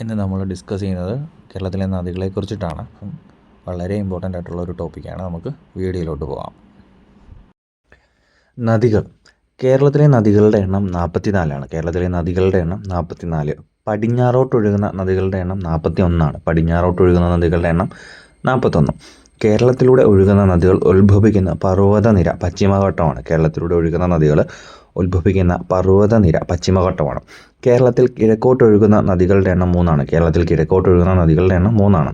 ഇന്ന് നമ്മൾ ഡിസ്കസ് ചെയ്യുന്നത് കേരളത്തിലെ നദികളെക്കുറിച്ചിട്ടാണ്. വളരെ ഇമ്പോർട്ടൻ്റ് ആയിട്ടുള്ള ഒരു ടോപ്പിക്കാണ്. നമുക്ക് വീഡിയോയിലോട്ട് പോകാം. നദികൾ. കേരളത്തിലെ നദികളുടെ എണ്ണം 44. കേരളത്തിലെ നദികളുടെ എണ്ണം 44. പടിഞ്ഞാറോട്ടൊഴുകുന്ന നദികളുടെ എണ്ണം 41. പടിഞ്ഞാറോട്ടൊഴുകുന്ന നദികളുടെ എണ്ണം 41. കേരളത്തിലൂടെ ഒഴുകുന്ന നദികൾ ഉത്ഭവിക്കുന്ന പർവ്വതനിര പശ്ചിമഘട്ടമാണ്. കേരളത്തിലൂടെ ഒഴുകുന്ന നദികൾ ഉത്ഭവിക്കുന്ന പർവ്വതനിര പശ്ചിമഘട്ടമാണ്. കേരളത്തിൽ കിഴക്കോട്ടൊഴുകുന്ന നദികളുടെ എണ്ണം 3. കേരളത്തിൽ കിഴക്കോട്ടൊഴുകുന്ന നദികളുടെ എണ്ണം 3.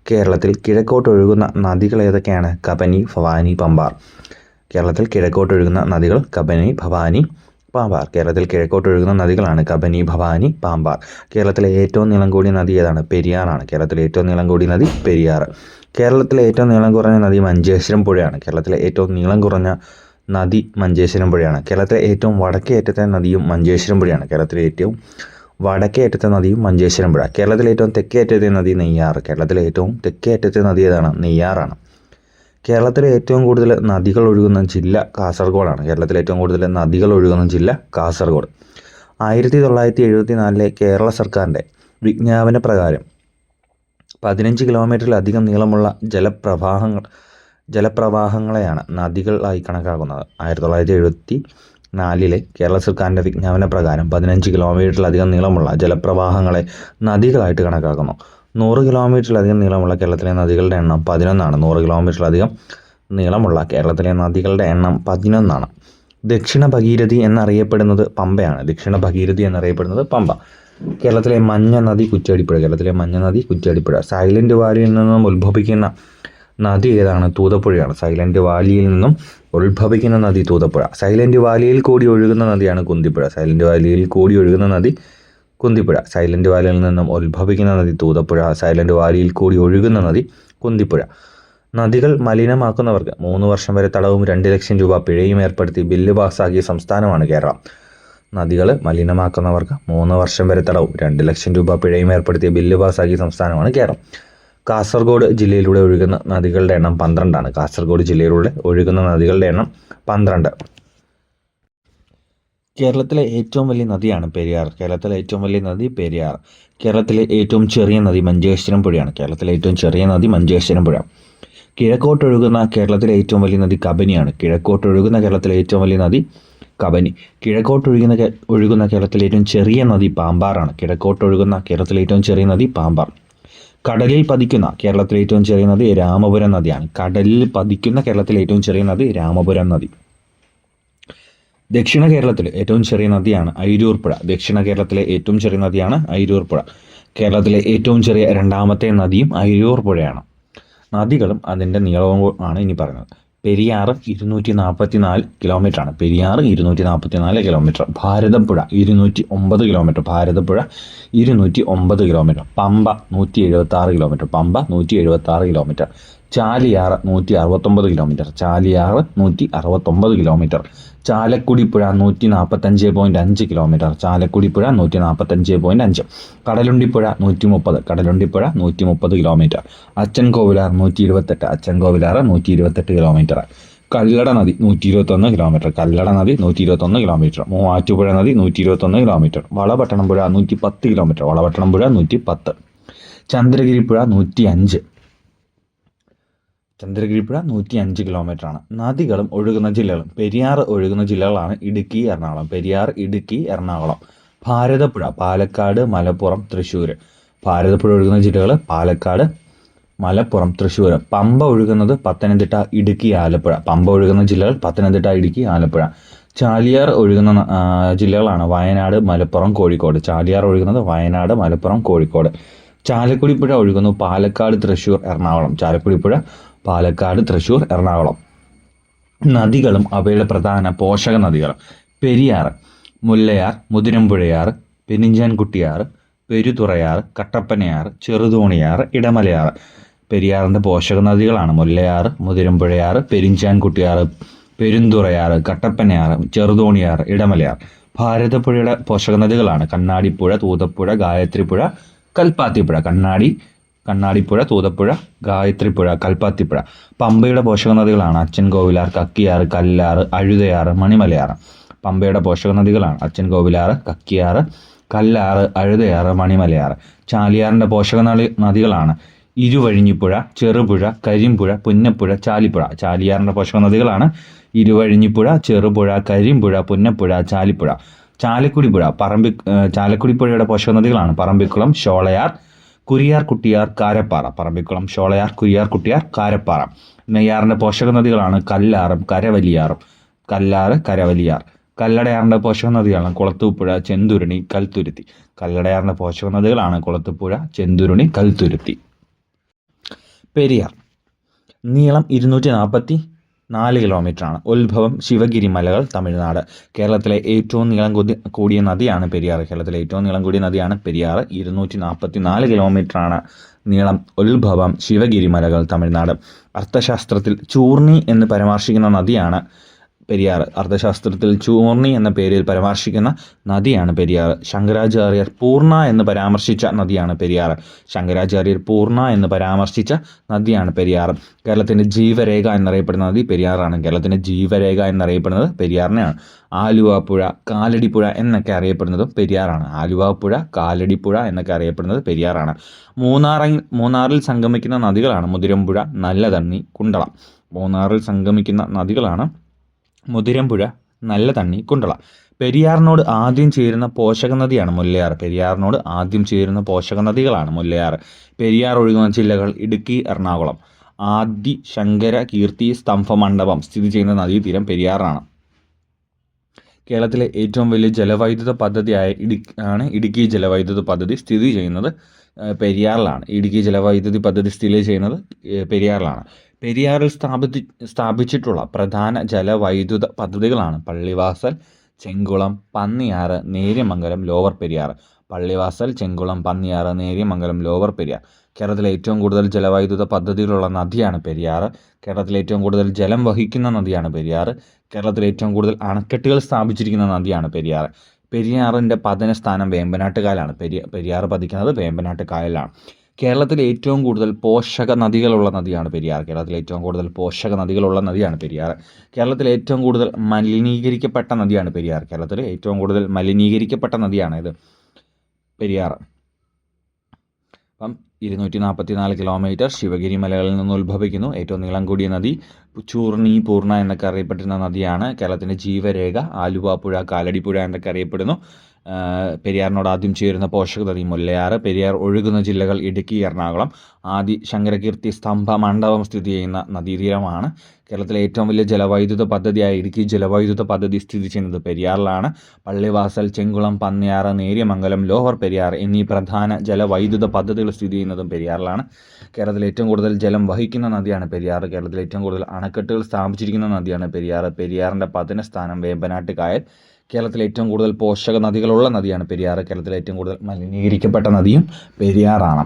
കേരളത്തിൽ കിഴക്കോട്ടൊഴുകുന്ന നദികൾ ഏതൊക്കെയാണ്? കബനി, ഭവാനി, പാമ്പാർ. കേരളത്തിൽ കിഴക്കോട്ടൊഴുകുന്ന നദികൾ കബനി, ഭവാനി, പാമ്പാർ. കേരളത്തിൽ കിഴക്കോട്ടൊഴുകുന്ന നദികളാണ് കബനി, ഭവാനി, പാമ്പാർ. കേരളത്തിലെ ഏറ്റവും നീളം കൂടിയ നദി ഏതാണ്? പെരിയാറാണ്. കേരളത്തിലെ ഏറ്റവും നീളം കൂടിയ നദി പെരിയാർ. കേരളത്തിലെ ഏറ്റവും നീളം കുറഞ്ഞ നദി മഞ്ചേശ്വരം പുഴയാണ്. കേരളത്തിലെ ഏറ്റവും നീളം കുറഞ്ഞ നദി മഞ്ചേശ്വരം പുഴയാണ്. കേരളത്തിലെ ഏറ്റവും വടക്കേ അറ്റത്തെ നദിയും മഞ്ചേശ്വരം പുഴയാണ്. കേരളത്തിലെ ഏറ്റവും വടക്കേ അറ്റത്തെ നദിയും മഞ്ചേശ്വരം പുഴ. കേരളത്തിലെ ഏറ്റവും തെക്കേ അറ്റത്തെ നദി നെയ്യാർ. കേരളത്തിലെ ഏറ്റവും തെക്കേ അറ്റത്തെ നദി ഏതാണ്? നെയ്യാറാണ്. കേരളത്തിലെ ഏറ്റവും കൂടുതൽ നദികൾ ഒഴുകുന്ന ജില്ല കാസർഗോഡാണ്. കേരളത്തിലെ ഏറ്റവും കൂടുതൽ നദികൾ ഒഴുകുന്ന ജില്ല കാസർഗോഡ്. 1974 കേരള സർക്കാരിൻ്റെ വിജ്ഞാപന പ്രകാരം 15 കിലോമീറ്ററിലധികം നീളമുള്ള ജലപ്രവാഹങ്ങളെയാണ് നദികളായി കണക്കാക്കുന്നത്. 1974 കേരള സർക്കാരിൻ്റെ വിജ്ഞാപന പ്രകാരം 15 കിലോമീറ്ററിലധികം നീളമുള്ള ജലപ്രവാഹങ്ങളെ നദികളായിട്ട് കണക്കാക്കുന്നു. 100 കിലോമീറ്ററിലധികം നീളമുള്ള കേരളത്തിലെ നദികളുടെ എണ്ണം 11. 100 കിലോമീറ്ററിലധികം നീളമുള്ള കേരളത്തിലെ നദികളുടെ എണ്ണം 11. ദക്ഷിണ ഭഗീരഥി എന്നറിയപ്പെടുന്നത് പമ്പയാണ്. ദക്ഷിണ ഭഗീരഥി എന്നറിയപ്പെടുന്നത് പമ്പ. കേരളത്തിലെ മഞ്ഞ നദി കുറ്റ്യാടിപ്പുഴ. കേരളത്തിലെ മഞ്ഞ നദി കുറ്റ്യാടിപ്പുഴ. സൈലന്റ് വാലിയിൽ നിന്നും ഉത്ഭവിക്കുന്ന നദി ഏതാണ്? തൂതപ്പുഴയാണ്. സൈലന്റ് വാലിയിൽ നിന്നും ഉത്ഭവിക്കുന്ന നദി തൂതപ്പുഴ. സൈലന്റ് വാലിയിൽ കൂടി ഒഴുകുന്ന നദിയാണ് കുന്തിപ്പുഴ. സൈലന്റ് വാലിയിൽ കൂടി ഒഴുകുന്ന നദി കുന്തിപ്പുഴ. സൈലന്റ് വാലിയിൽ നിന്നും ഉത്ഭവിക്കുന്ന നദി തൂതപ്പുഴ. സൈലന്റ് വാലിയിൽ കൂടി ഒഴുകുന്ന നദി കുന്തിപ്പുഴ. നദികൾ മലിനമാക്കുന്നവർക്ക് 3 വർഷം വരെ തടവും 2 ലക്ഷം രൂപ പിഴയും ഏർപ്പെടുത്തി ബില്ല് പാസ്സാക്കിയ സംസ്ഥാനമാണ് കേരളം. നദികൾ മലിനമാക്കുന്നവർക്ക് 3 വർഷം വരെ തടവും 2 ലക്ഷം രൂപ പിഴയും ഏർപ്പെടുത്തിയ ബില്ല് പാസ്സാക്കിയ സംസ്ഥാനമാണ് കേരളം. കാസർഗോഡ് ജില്ലയിലൂടെ ഒഴുകുന്ന നദികളുടെ എണ്ണം 12. കാസർഗോഡ് ജില്ലയിലൂടെ ഒഴുകുന്ന നദികളുടെ എണ്ണം 12. കേരളത്തിലെ ഏറ്റവും വലിയ നദിയാണ് പെരിയാർ. കേരളത്തിലെ ഏറ്റവും വലിയ നദി പെരിയാർ. കേരളത്തിലെ ഏറ്റവും ചെറിയ നദി മഞ്ചേശ്വരം പുഴയാണ്. കേരളത്തിലെ ഏറ്റവും ചെറിയ നദി മഞ്ചേശ്വരം പുഴ. കിഴക്കോട്ടൊഴുകുന്ന കേരളത്തിലെ ഏറ്റവും വലിയ നദി കബനിയാണ്. കിഴക്കോട്ടൊഴുകുന്ന കേരളത്തിലെ ഏറ്റവും വലിയ നദി കബനി. ഒഴുകുന്ന കേരളത്തിലെ ഏറ്റവും ചെറിയ നദി പാമ്പാറാണ്. കിഴക്കോട്ടൊഴുകുന്ന കേരളത്തിലെ ഏറ്റവും ചെറിയ നദി പാമ്പാർ. കടലിൽ പതിക്കുന്ന കേരളത്തിലെ ഏറ്റവും ചെറിയ നദി രാമപുരം നദിയാണ്. കടലിൽ പതിക്കുന്ന കേരളത്തിലെ ഏറ്റവും ചെറിയ നദി രാമപുരം നദി. ദക്ഷിണ കേരളത്തിലെ ഏറ്റവും ചെറിയ നദിയാണ് അയിരൂർ പുഴ. ദക്ഷിണ കേരളത്തിലെ ഏറ്റവും ചെറിയ നദിയാണ് അയിരൂർ പുഴ. കേരളത്തിലെ ഏറ്റവും ചെറിയ രണ്ടാമത്തെ നദിയും അയിരൂർ പുഴയാണ്. നദികളും അതിൻ്റെ നീളവും ആണ് ഇനി പറയുന്നത്. പെരിയാർ 244 കിലോമീറ്ററാണ്. Periyar 244 kilometre. Bharathapuzha 209 kilometre. Bharathapuzha 209 kilometre. Pamba 176 kilometre. Pamba 176 kilometre. Chaliyar 169 kilometre. Chaliyar 169 kilometre. Chalakudipuzha 145.5 kilometre. Chalakudipuzha 145.5. Kadalundipuzha 130. Kadalundipuzha 130 kilometre. Achankovilar 128. Achankovilar 128 kilometre. Kallada നദി 121 കിലോമീറ്റർ. കല്ലട നദി 121 കിലോമീറ്റർ. മൂവാറ്റുപുഴ നദി 121 കിലോമീറ്റർ. വളപട്ടണം പുഴ 110 കിലോമീറ്റർ. വളപട്ടണം പുഴ 110. ചന്ദ്രഗിരിപ്പുഴ 105. ചന്ദ്രഗിരിപ്പുഴ 105 കിലോമീറ്ററാണ്. നദികളും ഒഴുകുന്ന ജില്ലകളും. പെരിയാർ ഒഴുകുന്ന ജില്ലകളാണ് ഇടുക്കി, എറണാകുളം. പെരിയാർ, ഇടുക്കി, എറണാകുളം. ഭാരതപ്പുഴ പാലക്കാട്, മലപ്പുറം, തൃശ്ശൂർ. ഭാരതപ്പുഴ ഒഴുകുന്ന ജില്ലകൾ പാലക്കാട്, മലപ്പുറം, തൃശ്ശൂർ. പമ്പ ഒഴുകുന്നത് പത്തനംതിട്ട, ഇടുക്കി, ആലപ്പുഴ. പമ്പ ഒഴുകുന്ന ജില്ലകൾ പത്തനംതിട്ട, ഇടുക്കി, ആലപ്പുഴ. ചാലിയാർ ഒഴുകുന്ന ജില്ലകളാണ് വയനാട്, മലപ്പുറം, കോഴിക്കോട്. ചാലിയാർ ഒഴുകുന്നത് വയനാട്, മലപ്പുറം, കോഴിക്കോട്. ചാലക്കുടിപ്പുഴ ഒഴുകുന്നു പാലക്കാട്, തൃശ്ശൂർ, എറണാകുളം. ചാലക്കുടിപ്പുഴ പാലക്കാട്, തൃശ്ശൂർ, എറണാകുളം. നദികളും അവയുടെ പ്രധാന പോഷക നദികൾ. പെരിയാർ, മുല്ലയാർ, മുതിരമ്പുഴയാർ, പെരിഞ്ചാൻകുട്ടിയാർ, പെരുതുറയാർ, കട്ടപ്പനയാർ, ചെറുതോണിയാർ, ഇടമലയാർ. പെരിയാറിൻ്റെ പോഷക നദികളാണ് മുല്ലയാർ, മുതിരമ്പുഴയാർ, പെരിഞ്ചാൻകുട്ടിയാർ, പെരുന്തുറയാർ, കട്ടപ്പനയാർ, ചെറുതോണിയാർ, ഇടമലയാർ. ഭാരതപ്പുഴയുടെ പോഷക നദികളാണ് കണ്ണാടിപ്പുഴ, തൂതപ്പുഴ, ഗായത്രിപ്പുഴ, കൽപ്പാത്തിപ്പുഴ. കണ്ണാടിപ്പുഴ, തൂതപ്പുഴ, ഗായത്രിപ്പുഴ, കൽപ്പാത്തിപ്പുഴ. പമ്പയുടെ പോഷക നദികളാണ് അച്ചൻകോവിലാർ, കക്കിയാർ, കല്ലാർ, അഴുതയാർ, മണിമലയാർ. പമ്പയുടെ പോഷക നദികളാണ് അച്ചൻകോവിലാർ, കക്കിയാർ, കല്ലാറ്, അഴുതയാറ്, മണിമലയാറ്. ചാലിയാറിൻ്റെ പോഷക നദികളാണ് ഇരുവഴിഞ്ഞിപ്പുഴ, ചെറുപുഴ, കരിമ്പുഴ, പുന്നപ്പുഴ, ചാലിപ്പുഴ. ചാലിയാറിൻ്റെ പോഷക നദികളാണ് ഇരുവഴിഞ്ഞിപ്പുഴ, ചെറുപുഴ, കരിമ്പുഴ, പുന്നപ്പുഴ, ചാലിപ്പുഴ. ചാലക്കുടിപ്പുഴയുടെ പോഷക നദികളാണ് പറമ്പിക്കുളം, ഷോളയാർ, കുരിയാർ, കുട്ടിയാർ, കാരപ്പാറ. പറമ്പിക്കുളം, ഷോളയാർ, കുരിയാർ, കുട്ടിയാർ, കാരപ്പാറ. നെയ്യാറിൻ്റെ പോഷക നദികളാണ് കല്ലാറും കരവലിയാറും. കല്ലാറ്, കരവലിയാർ. കല്ലടയാറിൻ്റെ പോഷക നദികളാണ് കുളത്തൂപ്പുഴ, ചെന്തുരുണി, കൽത്തുരുത്തി. കല്ലടയാറിൻ്റെ പോഷക നദികളാണ് കുളത്തൂപ്പുഴ, ചെന്തുരുണി, കൽത്തുരുത്തി. പെരിയാർ നീളം 244 കിലോമീറ്ററാണ്. ഉത്ഭവം ശിവഗിരി മലകൾ, തമിഴ്നാട്. കേരളത്തിലെ ഏറ്റവും നീളം കൂടിയ നദിയാണ് പെരിയാർ. കേരളത്തിലെ ഏറ്റവും നീളം കൂടിയ നദിയാണ് പെരിയാർ. 244 കിലോമീറ്ററാണ് നീളം. ഉത്ഭവം ശിവഗിരി മലകൾ, തമിഴ്നാട്. അർത്ഥശാസ്ത്രത്തിൽ ചൂർണി എന്ന് പരാമർശിക്കുന്ന നദിയാണ് പെരിയാർ. അർത്ഥശാസ്ത്രത്തിൽ ചൂർണി എന്ന പേരിൽ പരാമർശിക്കുന്ന നദിയാണ് പെരിയാർ. ശങ്കരാചാര്യർ പൂർണ്ണ എന്ന് പരാമർശിച്ച നദിയാണ് പെരിയാർ. ശങ്കരാചാര്യർ പൂർണ്ണ എന്ന് പരാമർശിച്ച നദിയാണ് പെരിയാർ. കേരളത്തിൻ്റെ ജീവരേഖ എന്നറിയപ്പെടുന്ന നദി പെരിയാറാണ്. കേരളത്തിൻ്റെ ജീവരേഖ എന്നറിയപ്പെടുന്നത് പെരിയാറിനെയാണ്. ആലുവാപ്പുഴ, കാലടിപ്പുഴ എന്നൊക്കെ അറിയപ്പെടുന്നതും പെരിയാറാണ്. ആലുവാപ്പുഴ, കാലടിപ്പുഴ എന്നൊക്കെ അറിയപ്പെടുന്നത് പെരിയാറാണ്. മൂന്നാറിൽ സംഗമിക്കുന്ന നദികളാണ് മുതിരമ്പുഴ, നല്ലതണ്ണി, കുണ്ടള. മൂന്നാറിൽ സംഗമിക്കുന്ന നദികളാണ് മുതിരമ്പുഴ, നല്ലതണ്ണി, കുണ്ടള. പെരിയാറിനോട് ആദ്യം ചേരുന്ന പോഷക നദിയാണ് മുല്ലയാർ. പെരിയാറിനോട് ആദ്യം ചേരുന്ന പോഷക നദികളാണ് മുല്ലയാർ. പെരിയാർ ഒഴുകുന്ന ജില്ലകൾ ഇടുക്കി, എറണാകുളം. ആദി ശങ്കര കീർത്തി സ്തംഭ മണ്ഡപം സ്ഥിതി ചെയ്യുന്ന നദീതീരം പെരിയാറാണ്. കേരളത്തിലെ ഏറ്റവും വലിയ ജലവൈദ്യുത പദ്ധതിയായ ഇടുക്കി ജലവൈദ്യുത പദ്ധതി സ്ഥിതി ചെയ്യുന്നത് പെരിയാറിലാണ്. ഇടുക്കി ജലവൈദ്യുതി പദ്ധതി സ്ഥിതി ചെയ്യുന്നത് പെരിയാറിലാണ്. പെരിയാറിൽ സ്ഥാപിച്ചിട്ടുള്ള പ്രധാന ജലവൈദ്യുത പദ്ധതികളാണ് പള്ളിവാസൽ, ചെങ്കുളം, പന്നിയാറ്, നേര്യമംഗലം, ലോവർ പെരിയാർ. പള്ളിവാസൽ, ചെങ്കുളം, പന്നിയാറ്, നേര്യമംഗലം, ലോവർ പെരിയാർ. കേരളത്തിലെ ഏറ്റവും കൂടുതൽ ജലവൈദ്യുത പദ്ധതികളുള്ള നദിയാണ് പെരിയാർ. കേരളത്തിലെ ഏറ്റവും കൂടുതൽ ജലം വഹിക്കുന്ന നദിയാണ് പെരിയാർ. കേരളത്തിലെ ഏറ്റവും കൂടുതൽ അണക്കെട്ടുകൾ സ്ഥാപിച്ചിരിക്കുന്ന നദിയാണ് പെരിയാർ. പെരിയാറിൻ്റെ പതനസ്ഥാനം വേമ്പനാട്ട് കായലാണ്. പെരിയാർ പതിക്കുന്നത് വേമ്പനാട്ട് കായലാണ്. കേരളത്തിലെ ഏറ്റവും കൂടുതൽ പോഷക നദികളുള്ള നദിയാണ് പെരിയാർ. കേരളത്തിലെ ഏറ്റവും കൂടുതൽ പോഷക നദികളുള്ള നദിയാണ് പെരിയാർ. കേരളത്തിലെ ഏറ്റവും കൂടുതൽ മലിനീകരിക്കപ്പെട്ട നദിയാണ് പെരിയാർ. കേരളത്തിലെ ഏറ്റവും കൂടുതൽ മലിനീകരിക്കപ്പെട്ട നദിയാണ് ഇത് പെരിയാർ. അപ്പം 244 കിലോമീറ്റർ ശിവഗിരി മലകളിൽ നിന്ന് ഉത്ഭവിക്കുന്നു. ഏറ്റവും നീളം കൂടിയ നദി ചൂർണി, പൂർണ്ണ എന്നൊക്കെ അറിയപ്പെട്ടിരുന്ന നദിയാണ്. കേരളത്തിൻ്റെ ജീവരേഖ ആലുവാപ്പുഴ, കാലടിപ്പുഴ എന്നൊക്കെ അറിയപ്പെടുന്നു. പെരിയാറിനോട് ആദ്യം ചേരുന്ന പോഷക നദി മുല്ലയാർ. പെരിയാർ ഒഴുകുന്ന ജില്ലകൾ ഇടുക്കി, എറണാകുളം. ആദി ശങ്കരകീർത്തി സ്തംഭ മണ്ഡപം സ്ഥിതി ചെയ്യുന്ന നദീതീരമാണ്. കേരളത്തിലെ ഏറ്റവും വലിയ ജലവൈദ്യുത പദ്ധതിയായ ഇടുക്കി ജലവൈദ്യുത പദ്ധതി സ്ഥിതി ചെയ്യുന്നത് പെരിയാറിലാണ്. പള്ളിവാസൽ, ചെങ്കുളം, പന്നിയാറ്, നേര്യമംഗലം, ലോവർ പെരിയാർ എന്നീ പ്രധാന ജലവൈദ്യുത പദ്ധതികൾ സ്ഥിതി ചെയ്യുന്നതും പെരിയാറിലാണ്. കേരളത്തിൽ ഏറ്റവും കൂടുതൽ ജലം വഹിക്കുന്ന നദിയാണ് പെരിയാർ. കേരളത്തിൽ ഏറ്റവും കൂടുതൽ അണക്കെട്ടുകൾ സ്ഥാപിച്ചിരിക്കുന്ന നദിയാണ് പെരിയാർ. പെരിയാറിൻ്റെ പതനസ്ഥാനം വേമ്പനാട്ട് കായൽ. കേരളത്തിലെ ഏറ്റവും കൂടുതൽ പോഷക നദികളുള്ള നദിയാണ് പെരിയാർ. കേരളത്തിലെ ഏറ്റവും കൂടുതൽ മലിനീകരിക്കപ്പെട്ട നദിയും പെരിയാറാണ്.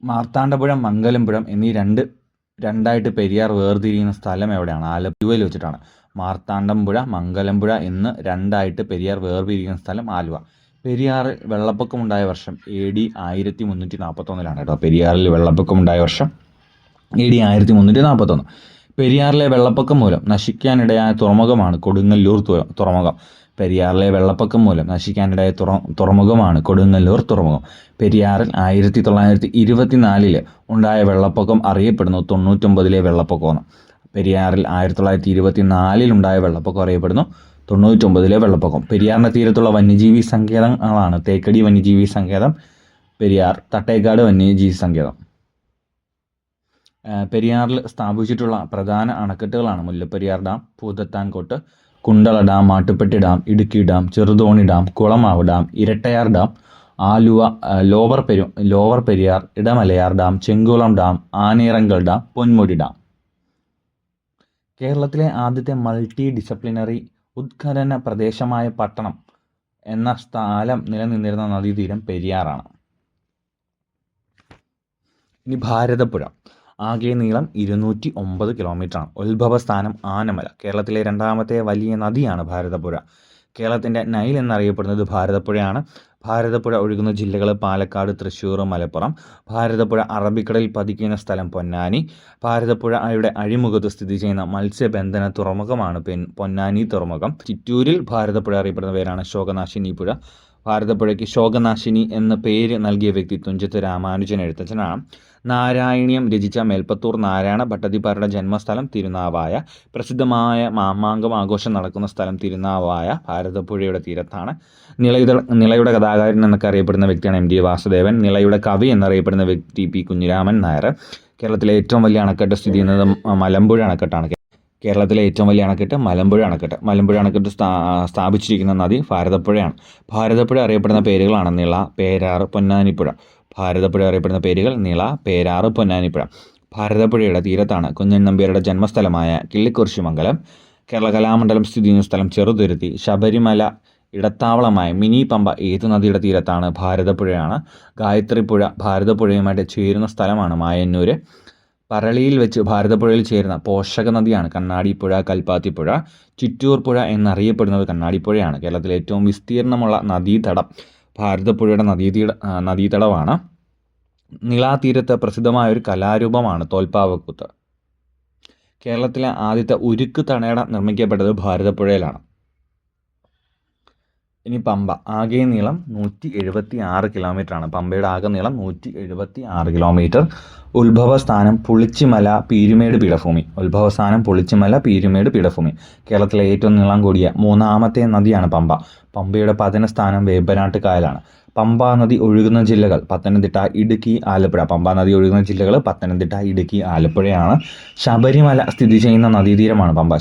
മാർത്താണ്ഡപുഴ, മംഗലംപുഴം എന്നീ രണ്ടായിട്ട് പെരിയാർ വേർതിരിയുന്ന സ്ഥലം എവിടെയാണ്? ആലപ്പുഴയിൽ വെച്ചിട്ടാണ്. മാർത്താണ്ഡംപുഴ, മംഗലംപുഴ എന്ന് രണ്ടായിട്ട് പെരിയാർ വേർതിരിയുന്ന സ്ഥലം ആലുവ. പെരിയാറിൽ വെള്ളപ്പൊക്കമുണ്ടായ വർഷം AD 1341 കേട്ടോ. പെരിയാറിൽ വെള്ളപ്പൊക്കമുണ്ടായ വർഷം AD 1341. പെരിയാറിലെ വെള്ളപ്പൊക്കം മൂലം നശിക്കാനിടയായ തുറമുഖമാണ് കൊടുങ്ങല്ലൂർ തുറമുഖം. പെരിയാറിലെ വെള്ളപ്പൊക്കം മൂലം നശിക്കാനിടയായ തുറമുഖമാണ് കൊടുങ്ങല്ലൂർ തുറമുഖം. പെരിയാറിൽ 1924 ഉണ്ടായ വെള്ളപ്പൊക്കം അറിയപ്പെടുന്നു 99 വെള്ളപ്പൊക്കമെന്ന്. പെരിയാറിൽ 1924 ഉണ്ടായ വെള്ളപ്പൊക്കം അറിയപ്പെടുന്നു 99 വെള്ളപ്പൊക്കം. പെരിയാറിൻ്റെ തീരത്തുള്ള വന്യജീവി സങ്കേതങ്ങളാണ് തേക്കടി വന്യജീവി സങ്കേതം, പെരിയാർ തട്ടേക്കാട് വന്യജീവി സങ്കേതം. പെരിയാറിൽ സ്ഥാപിച്ചിട്ടുള്ള പ്രധാന അണക്കെട്ടുകളാണ് Mullaperiyar dam, Bhoothathankettu, Kundala dam, Mattupetty dam, Idukki dam, Cheruthoni dam, Kulamavu dam, Irattayar dam, Aluva, lower Periyar, Idamalayar dam, Chenkulam dam, Anayirankal dam, Ponmudi dam. കേരളത്തിലെ ആദ്യത്തെ മൾട്ടി ഡിസിപ്ലിനറി ഉത്ഖനന പ്രദേശമായ പട്ടണം എന്ന സ്ഥലം നിലനിന്നിരുന്ന നദീതീരം പെരിയാറാണ്. ഇനി ഭാരതപ്പുഴ. ആകെ നീളം 209 കിലോമീറ്ററാണ്. ഉത്ഭവസ്ഥാനം ആനമല. കേരളത്തിലെ രണ്ടാമത്തെ വലിയ നദിയാണ് ഭാരതപ്പുഴ. കേരളത്തിൻ്റെ നൈൽ എന്നറിയപ്പെടുന്നത് ഭാരതപ്പുഴയാണ്. ഭാരതപ്പുഴ ഒഴുകുന്ന ജില്ലകൾ പാലക്കാട്, തൃശ്ശൂർ, മലപ്പുറം. ഭാരതപ്പുഴ അറബിക്കടലിൽ പതിക്കുന്ന സ്ഥലം പൊന്നാനി. ഭാരതപ്പുഴയുടെ അഴിമുഖത്ത് സ്ഥിതി ചെയ്യുന്ന മത്സ്യബന്ധന തുറമുഖമാണ് പൊന്നാനി തുറമുഖം. ചിറ്റൂരിൽ ഭാരതപ്പുഴ അറിയപ്പെടുന്ന പേരാണ് ശോകനാശിനി പുഴ. ഭാരതപ്പുഴയ്ക്ക് ശോകനാശിനി എന്ന പേര് നൽകിയ വ്യക്തി തുഞ്ചത്ത് രാമാനുജൻ എഴുത്തച്ഛനാണ്. നാരായണീയം രചിച്ച മേൽപ്പത്തൂർ നാരായണ ഭട്ടതിപ്പാരുടെ ജന്മസ്ഥലം തിരുനാവായ. പ്രസിദ്ധമായ മാമാങ്കം ആഘോഷം നടക്കുന്ന സ്ഥലം തിരുനാവായ ഭാരതപ്പുഴയുടെ തീരത്താണ്. നിളയുടെ കഥാകാരൻ എന്നൊക്കെ അറിയപ്പെടുന്ന വ്യക്തിയാണ് എം ടി വാസുദേവൻ. നിളയുടെ കവി എന്നറിയപ്പെടുന്ന വ്യക്തി പി കുഞ്ഞിരാമൻ നായർ. കേരളത്തിലെ ഏറ്റവും വലിയ അണക്കെട്ട് സ്ഥിതി ചെയ്യുന്നത് മലമ്പുഴ അണക്കെട്ടാണ്. കേരളത്തിലെ ഏറ്റവും വലിയ അണക്കെട്ട് മലമ്പുഴ അണക്കെട്ട്. മലമ്പുഴ അണക്കെട്ട് സ്ഥാപിച്ചിരിക്കുന്ന നദി ഭാരതപ്പുഴയാണ്. ഭാരതപ്പുഴ അറിയപ്പെടുന്ന പേരുകളാണ് നിള, പേരാറ്, പൊന്നാനിപ്പുഴ. ഭാരതപ്പുഴ അറിയപ്പെടുന്ന പേരുകൾ നിള, പേരാറ്, പൊന്നാനിപ്പുഴ. ഭാരതപ്പുഴയുടെ തീരത്താണ് കുഞ്ഞൻ നമ്പ്യാരുടെ ജന്മസ്ഥലമായ കിള്ളിക്കുറിശിമംഗലം. കേരള കലാമണ്ഡലം സ്ഥിതി ചെയ്യുന്ന സ്ഥലം ചെറുതുരുത്തി. ശബരിമല ഇടത്താവളമായ മിനി പമ്പ ഏത് നദിയുടെ തീരത്താണ്? ഭാരതപ്പുഴയാണ്. ഗായത്രിപ്പുഴ ഭാരതപ്പുഴയുമായിട്ട് ചേരുന്ന സ്ഥലമാണ് മായന്നൂർ. പറളിയിൽ വെച്ച് ഭാരതപ്പുഴയിൽ ചേരുന്ന പോഷക നദിയാണ് കണ്ണാടിപ്പുഴ, കൽപ്പാത്തിപ്പുഴ. ചിറ്റൂർ പുഴ എന്നറിയപ്പെടുന്നത് കണ്ണാടിപ്പുഴയാണ്. കേരളത്തിലെ ഏറ്റവും വിസ്തീർണമുള്ള നദീതടം ഭാരതപ്പുഴയുടെ നദീതടമാണ്. നിളാതീരത്ത് പ്രസിദ്ധമായ ഒരു കലാരൂപമാണ് തോൽപ്പാവക്കൂത്ത്. കേരളത്തിലെ ആദ്യത്തെ ഉരുക്ക് തടയണ നിർമ്മിക്കപ്പെട്ടത് ഭാരതപ്പുഴയിലാണ്. ഇനി പമ്പ. ആകെ നീളം 176 കിലോമീറ്ററാണ്. പമ്പയുടെ ആകെ നീളം 176 കിലോമീറ്റർ. ഉത്ഭവസ്ഥാനം പുളിച്ചിമല പീരുമേട് പീഠഭൂമി. കേരളത്തിലെ ഏറ്റവും നീളം കൂടിയ 3ാമത്തെ നദിയാണ് പമ്പ. പമ്പയുടെ പതനസ്ഥാനം വേമ്പനാട്ട് കായലാണ്. പമ്പാ നദി ഒഴുകുന്ന ജില്ലകൾ പത്തനംതിട്ട, ഇടുക്കി, ആലപ്പുഴ. ആലപ്പുഴയാണ്. ശബരിമല സ്ഥിതി ചെയ്യുന്ന നദീതീരമാണ് പമ്പ.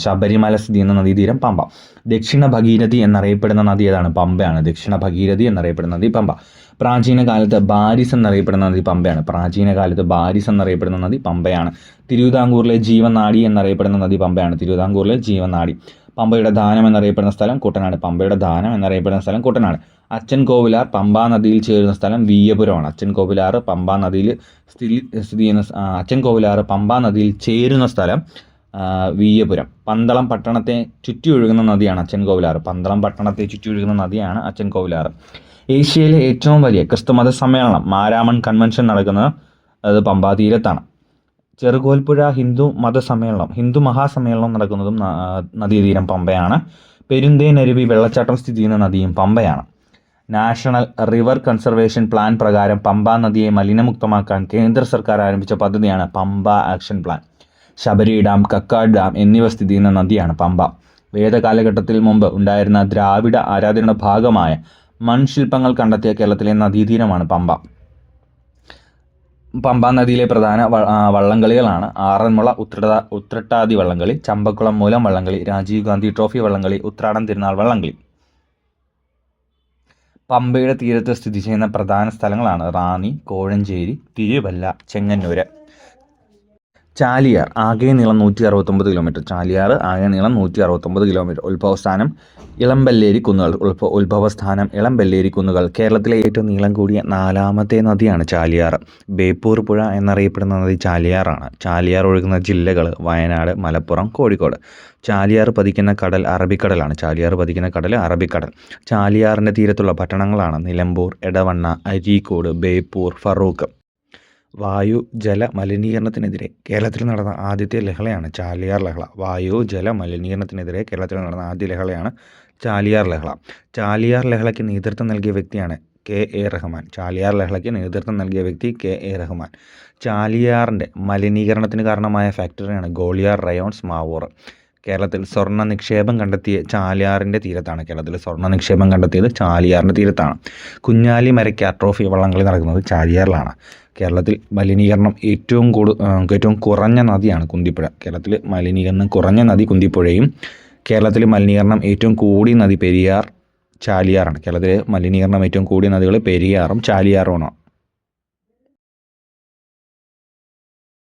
ദക്ഷിണ ഭഗീരഥി എന്നറിയപ്പെടുന്ന നദി ഏതാണ്? പമ്പയാണ്. പ്രാചീന കാലത്ത് ബാരിസ് എന്നറിയപ്പെടുന്ന നദി പമ്പയാണ്. തിരുവിതാംകൂറിലെ ജീവനാഡി എന്നറിയപ്പെടുന്ന നദി പമ്പയാണ്. പമ്പയുടെ ദാനം എന്നറിയപ്പെടുന്ന സ്ഥലം കുട്ടനാട്. അച്ചൻ കോവിലാർ പമ്പാ നദിയിൽ ചേരുന്ന സ്ഥലം വീയപുരമാണ്. പമ്പാ നദിയിൽ ചേരുന്ന സ്ഥലം വീയപുരം. പന്തളം പട്ടണത്തെ ചുറ്റി ഒഴുകുന്ന നദിയാണ് അച്ചൻ കോവിലാർ. ഏഷ്യയിലെ ഏറ്റവും വലിയ ക്രിസ്തുമത സമ്മേളനം മാരാമൺ കൺവെൻഷൻ നടക്കുന്നത് അത് പമ്പാ തീരത്താണ്. ചെറുകോൽപ്പുഴ ഹിന്ദു മഹാസമ്മേളനം നടക്കുന്നതും നദീതീരം പമ്പയാണ്. പെരുന്തേനരുവി വെള്ളച്ചാട്ടം സ്ഥിതി ചെയ്യുന്ന നദിയും പമ്പയാണ്. നാഷണൽ റിവർ കൺസർവേഷൻ പ്ലാൻ പ്രകാരം പമ്പാ നദിയെ മലിനമുക്തമാക്കാൻ കേന്ദ്ര സർക്കാർ ആരംഭിച്ച പദ്ധതിയാണ് Pamba action plan. Sabari dam, Kakkad dam എന്നിവ സ്ഥിതി ചെയ്യുന്ന നദിയാണ് പമ്പ. വേദകാലഘട്ടത്തിൽ മുമ്പ് ഉണ്ടായിരുന്ന ദ്രാവിഡ ആരാധനയുടെ ഭാഗമായ മൺശില്പങ്ങൾ കണ്ടെത്തിയ കേരളത്തിലെ നദീതീരമാണ് പമ്പ. പമ്പാ നദിയിലെ പ്രധാന വള്ളംകളികളാണ് ആറന്മുള ഉത്രട്ടാതി വള്ളംകളി, ചമ്പക്കുളം മൂലം വള്ളംകളി, രാജീവ് ഗാന്ധി ട്രോഫി വള്ളംകളി, ഉത്രാടം തിരുനാൾ വള്ളംകളി. പമ്പയുടെ തീരത്ത് സ്ഥിതി ചെയ്യുന്ന പ്രധാന സ്ഥലങ്ങളാണ് റാന്നി, കോഴഞ്ചേരി, തിരുവല്ല, ചെങ്ങന്നൂര്. ചാലിയാർ. ആകെ നീളം 169 കിലോമീറ്റർ. ഉത്ഭവസ്ഥാനം ഇളമ്പല്ലേരി കുന്നുകൾ. കേരളത്തിലെ ഏറ്റവും നീളം കൂടിയ 4ാമത്തെ നദിയാണ് ചാലിയാർ. ബേപ്പൂർ പുഴ എന്നറിയപ്പെടുന്ന നദി ചാലിയാറാണ്. ചാലിയാർ ഒഴുകുന്ന ജില്ലകൾ വയനാട്, മലപ്പുറം, കോഴിക്കോട്. ചാലിയാർ പതിക്കുന്ന കടൽ അറബിക്കടലാണ്. ചാലിയാറിൻ്റെ തീരത്തുള്ള പട്ടണങ്ങളാണ് നിലമ്പൂർ, എടവണ്ണ, അരീക്കോട്, ബേപ്പൂർ, ഫറൂഖ്. വായു ജല മലിനീകരണത്തിനെതിരെ കേരളത്തിൽ നടന്ന ആദ്യത്തെ ലഹളയാണ് ചാലിയാർ ലഹള. ചാലിയാർ ലഹളയ്ക്ക് നേതൃത്വം നൽകിയ വ്യക്തിയാണ് K.A. റഹ്മാൻ. ചാലിയാറിൻ്റെ മലിനീകരണത്തിന് കാരണമായ ഫാക്ടറിയാണ് ഗോളിയാർ റയോൺസ് മാവൂർ. കേരളത്തിൽ സ്വർണ്ണ നിക്ഷേപം കണ്ടെത്തിയത് ചാലിയാറിൻ്റെ തീരത്താണ്. കുഞ്ഞാലി മരക്കാർ ട്രോഫി വള്ളംകളി നടക്കുന്നത് ചാലിയാറിലാണ്. കേരളത്തിൽ മലിനീകരണം ഏറ്റവും കുറഞ്ഞ നദിയാണ് കുന്തിപ്പുഴ. കേരളത്തിൽ മലിനീകരണം ഏറ്റവും കൂടിയ നദി പെരിയാർ, ചാലിയാറാണ്. കേരളത്തിലെ മലിനീകരണം ഏറ്റവും കൂടിയ നദികൾ പെരിയാറും ചാലിയാറുമാണ്.